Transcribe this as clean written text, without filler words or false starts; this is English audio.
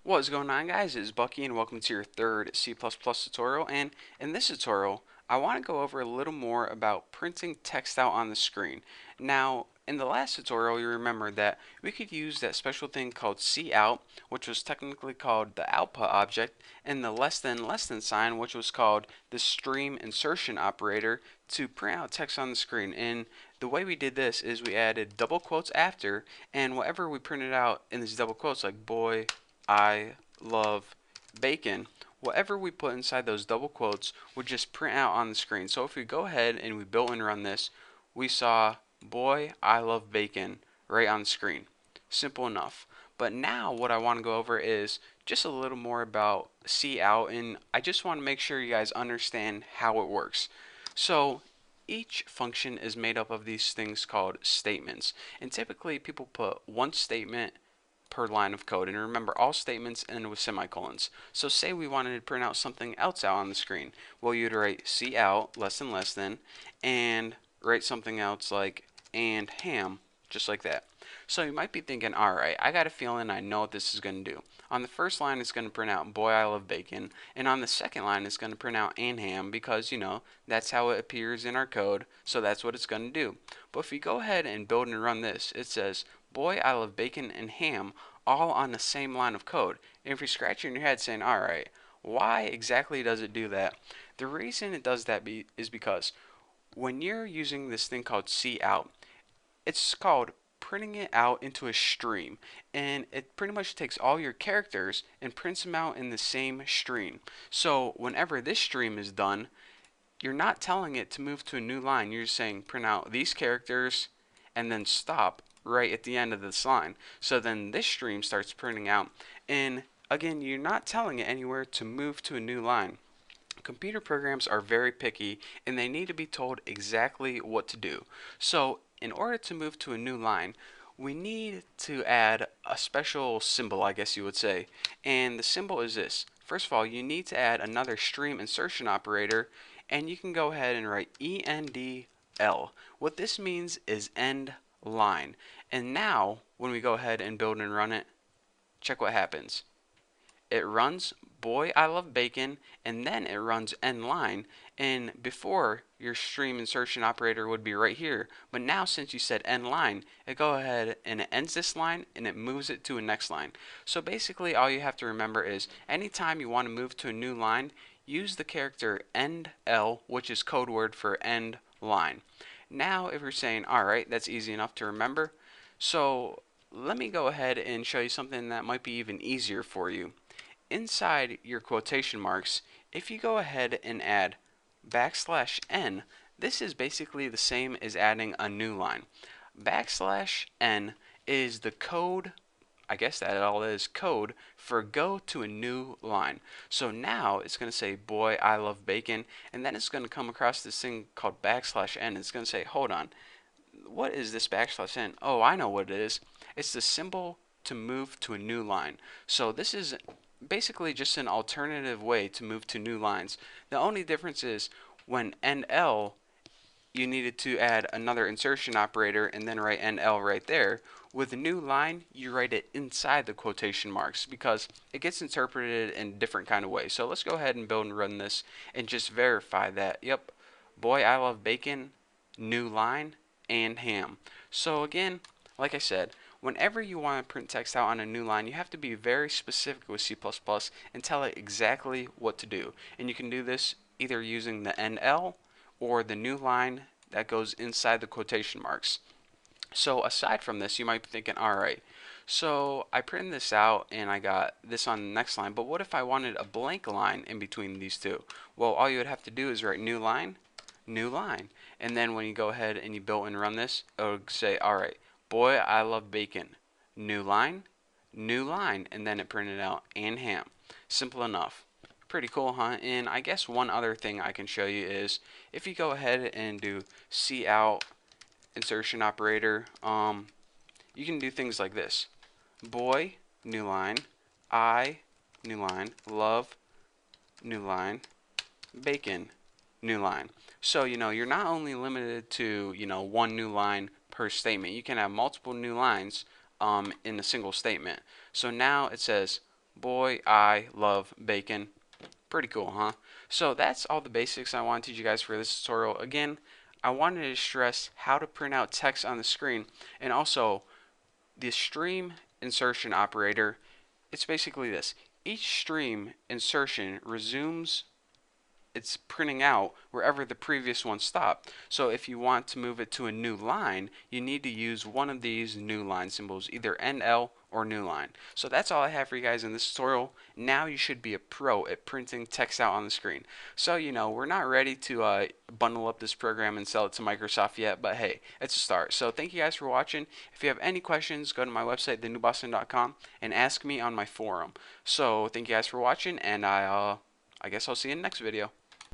What's going on, guys? It's Bucky and welcome to your third C++ tutorial, and in this tutorial I want to go over a little more about printing text out on the screen. Now in the last tutorial you remember that we could use that special thing called cout, which was technically called the output object, and the less than sign, which was called the stream insertion operator, to print out text on the screen. And the way we did this is we added double quotes after, and whatever we printed out in these double quotes, like boy I love bacon, whatever we put inside those double quotes would just print out on the screen. So if we go ahead and we built and run this, we saw boy I love bacon right on the screen. Simple enough. But now what I want to go over is just a little more about cout, and I just want to make sure you guys understand how it works. So each function is made up of these things called statements, and typically people put one statement per line of code. And remember, all statements end with semicolons. So say we wanted to print out something else out on the screen. Well, you'd write cout less than, and write something else like and ham, just like that. So you might be thinking, alright, I got a feeling I know what this is going to do. On the first line it's going to print out boy I love bacon, and on the second line it's going to print out and ham, because that's how it appears in our code, so that's what it's going to do. But if you go ahead and build and run this, it says boy I love bacon and ham all on the same line of code. And if you're scratching your head saying, alright, why exactly does it do that? The reason it does that is because when you're using this thing called cout, it's called printing it out into a stream, and it pretty much takes all your characters and prints them out in the same stream. So whenever this stream is done, you're not telling it to move to a new line. You're just saying print out these characters and then stop right at the end of this line. So then this stream starts printing out, and again, you're not telling it anywhere to move to a new line. Computer programs are very picky, and they need to be told exactly what to do. So in order to move to a new line, we need to add a special symbol, I guess you would say. And the symbol is this. First of all, you need to add another stream insertion operator, and you can go ahead and write ENDL. What this means is end line. And now when we go ahead and build and run it, check what happens. It runs boy I love bacon, and then it runs end line, and before your stream insertion operator would be right here, but now since you said end line, it go ahead and it ends this line and it moves it to a next line. So basically all you have to remember is anytime you want to move to a new line, use the character end L, which is code word for end line. Now if you're saying, alright, that's easy enough to remember, so let me go ahead and show you something that might be even easier for you. Inside your quotation marks, if you go ahead and add \n, this is basically the same as adding a new line. \n is the code, I guess that all is code for go to a new line. So now it's going to say boy I love bacon, and then it's going to come across this thing called \n. It's going to say, hold on, what is this \n? Oh, I know what it is. It's the symbol to move to a new line. So this is basically just an alternative way to move to new lines. The only difference is when NL, you needed to add another insertion operator and then write NL right there. With a new line, you write it inside the quotation marks because it gets interpreted in a different kind of way. So let's go ahead and build and run this and just verify that, yep, boy I love bacon, new line, and ham. So again, like I said, whenever you want to print text out on a new line, you have to be very specific with C++ and tell it exactly what to do. And you can do this either using the NL or the new line that goes inside the quotation marks. So aside from this, you might be thinking, alright, so I printed this out and I got this on the next line, but what if I wanted a blank line in between these two? Well, all you would have to do is write new line, and then when you go ahead and you build and run this, it'll say, alright, boy I love bacon, new line, and then it printed out and ham. Simple enough. Pretty cool, huh? And I guess one other thing I can show you is if you go ahead and do cout insertion operator, you can do things like this. Boy, new line, I, new line, love, new line, bacon, new line. So, you're not only limited to, one new line per statement. You can have multiple new lines in a single statement. So now it says, Boy, I love bacon. Pretty cool, huh? So that's all the basics I want to teach you guys for this tutorial. Again, I wanted to stress how to print out text on the screen, and also the stream insertion operator. It's basically this. Each stream insertion resumes it's printing out wherever the previous one stopped. So if you want to move it to a new line, you need to use one of these new line symbols, either NL or new line. So that's all I have for you guys in this tutorial. Now you should be a pro at printing text out on the screen. So, we're not ready to bundle up this program and sell it to Microsoft yet, but hey, it's a start. So thank you guys for watching. If you have any questions, go to my website, thenewboston.com, and ask me on my forum. So thank you guys for watching, and I guess I'll see you in the next video.